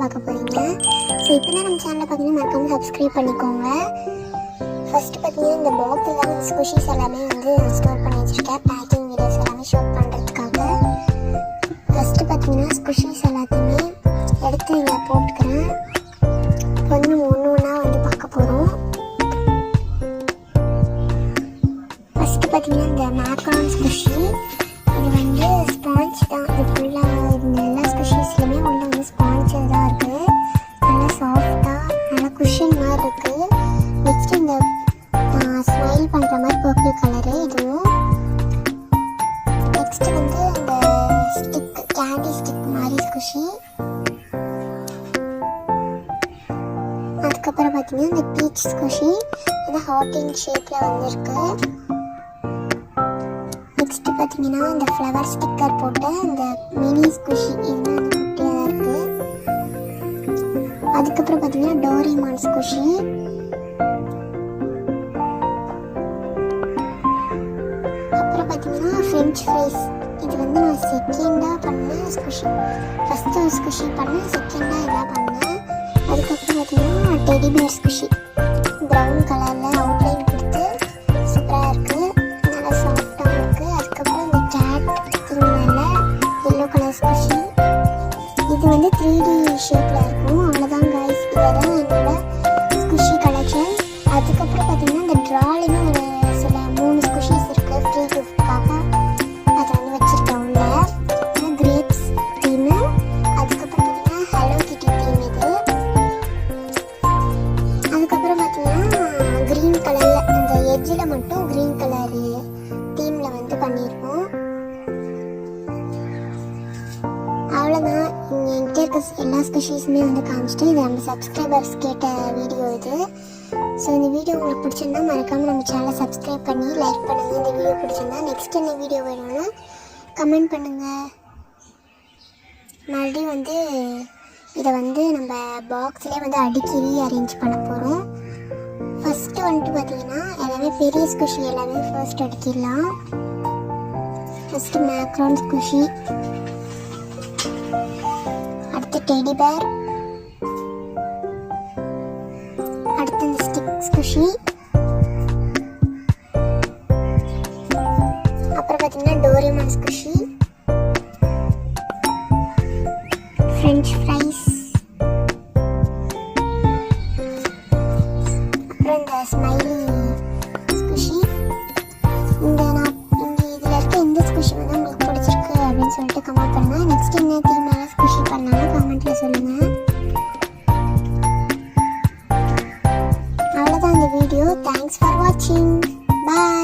பார்க்க போகிறீங்க. ஸோ இப்போ தான் நம்ம சேனலை பார்த்தீங்கன்னா மறக்காமல் சப்ஸ்கிரைப் பண்ணிக்கோங்க. ஃபஸ்ட்டு பார்த்தீங்கன்னா இந்த பாக்ஸில் வந்து ஸ்குஷிஸ் எல்லாமே வந்து ஸ்டோர் பண்ணி வச்சுருக்கேன், பேக்கிங் வீடியோஸ் எல்லாமே ஷூட் பண்ணுறதுக்காக. ஃபஸ்ட்டு பார்த்தீங்கன்னா ஸ்குஷிஸ் எல்லாத்தையுமே எடுத்து இங்கே போட்டுக்கிறேன். இப்போ வந்து நம்ம ஒன்று ஒன்றா வந்து பார்க்க போகிறோம். ஃபஸ்ட்டு பார்த்தீங்கன்னா இந்த மேக்ரான் ஸ்குஷி, இது வந்து ஸ்பாஞ்ச் தான். இது ஃபுல்லாக இந்த எல்லா ஸ்குஷிஸ்லையுமே உள்ள வந்து ஸ்பாஞ்ச் தான் இருக்குது. நல்லா சாஃப்டாக நல்லா குஷன் மாதிரி இருக்குது. நெக்ஸ்ட்டு இந்த ஸ்மைல் பண்ணுற மாதிரி பர்பிள் கலரு இதுவும். நெக்ஸ்ட்டு வந்து இந்த ஸ்டிக் கேண்டி ஸ்டிக் மாதிரி ஸ்குஷி. அதுக்கப்புறம் பார்த்தீங்கன்னா இந்த பீச் ஸ்குஷி, இது ஹார்டின் ஷேப்பில் வந்துருக்கு. நெக்ஸ்ட்டு பார்த்தீங்கன்னா இந்த ஃப்ளவர் ஸ்டிக்கர் போட்ட இந்த மினி ஸ்குஷி, இது வந்து குட்டியாக தான் இருக்குது. அதுக்கப்புறம் பார்த்தீங்கன்னா டோரிமான் ஸ்குஷி. அப்புறம் பார்த்தீங்கன்னா ஃப்ரெஞ்ச் ஃப்ரைஸ், இது வந்து நான் செகண்டாக பண்ண ஸ்குஷி. ஃபஸ்ட்டு ஒரு ஸ்குஷி பண்ணேன், செகண்டாக இதாக பண்ணேன். அதுக்கப்புறம் பார்த்தீங்கன்னா டெடி பேர் ஸ்குஷி, ப்ரௌன் கலரில் அவுட்லைன் கொடுத்து சூப்பராக இருக்குது, நல்லா சாஃப்டாக இருக்குது. அதுக்கப்புறம் இந்த கேட் திங்கல்ல எல்லோ கலர் ஸ்குஷி, இது வந்து 3D ஷேப்பில் இருக்கும். அவ்வளோதான் கைஸ், இதெல்லாம் என்னோட ஸ்குஷி கலெக்ஷன். அதுக்கப்புறம் பார்த்தீங்கன்னா இந்த ட்ராலையுமே ஒரு சில 3 ஸ்குஷிஸ் இருக்குது ஃப்ரீ கிஃப்ட்காக, அதை வந்து வச்சுருக்கேன் உள்ள. கிரேப்ஸ் தீமு, அதுக்கப்புறம் பார்த்தீங்கன்னா ஹலோ கிட்டி தீம் இது. அதுக்கப்புறம் பார்த்தீங்கன்னா க்ரீன் கலரில் இந்த எட்ஜில் மட்டும் க்ரீன் கலரு தீமில் வந்து பண்ணியிருக்கோம். அவ்வளோதான், என்கிட்ட இருக்க எல்லா ஸ்பெஷல்ஸுமே வந்து காமிச்சிட்டு, இது நம்ம சப்ஸ்கிரைபர்ஸ் கேட்ட வீடியோ இது. ஸோ இந்த வீடியோ உங்களுக்கு பிடிச்சிருந்தா மறக்காமல் நம்ம சேனலை சப்ஸ்கிரைப் பண்ணி லைக் பண்ணுங்கள். இந்த வீடியோ பிடிச்சிருந்தா நெக்ஸ்ட் என்ன வீடியோ வேணும்னு கமெண்ட் பண்ணுங்கள். மறுபடியும் வந்து இதை வந்து நம்ம பாக்ஸ்லேயே வந்து அடுக்கி ரீஅரேஞ்ச் பண்ண போகிறோம். ஃபஸ்ட்டு வந்துட்டு பார்த்தீங்கன்னா எல்லாமே பெரிய ஸ்குஷி எல்லாமே ஃபர்ஸ்ட் அடுக்கிடலாம். ஃபஸ்ட்டு மேக்ரான் ஸ்குஷி, அடுத்து டெடி பேர், அடுத்து இந்த ஸ்டிக் ஸ்குஷி, அப்புறம் பார்த்தீங்கன்னா டோரிமான் ஸ்குஷி, ஃப்ரெஞ்ச் ஃப்ரைஸ், அப்புறம் இந்த ஸ்மைலி ஸ்குஷி. இதில் இருக்க எந்த ஸ்குஷி வந்து உங்களுக்கு பிடிச்சிருக்கு அப்படின்னு சொல்லிட்டு கமெண்ட் பண்ணுங்கள். நெக்ஸ்ட் என்ன தீமான ஸ்குஷி பண்ணாலும் கமெண்ட்டில் சொல்லுங்கள். அவ்வளோதான் இந்த வீடியோ. தேங்க்ஸ் ஃபார் வாட்சிங். பாய்.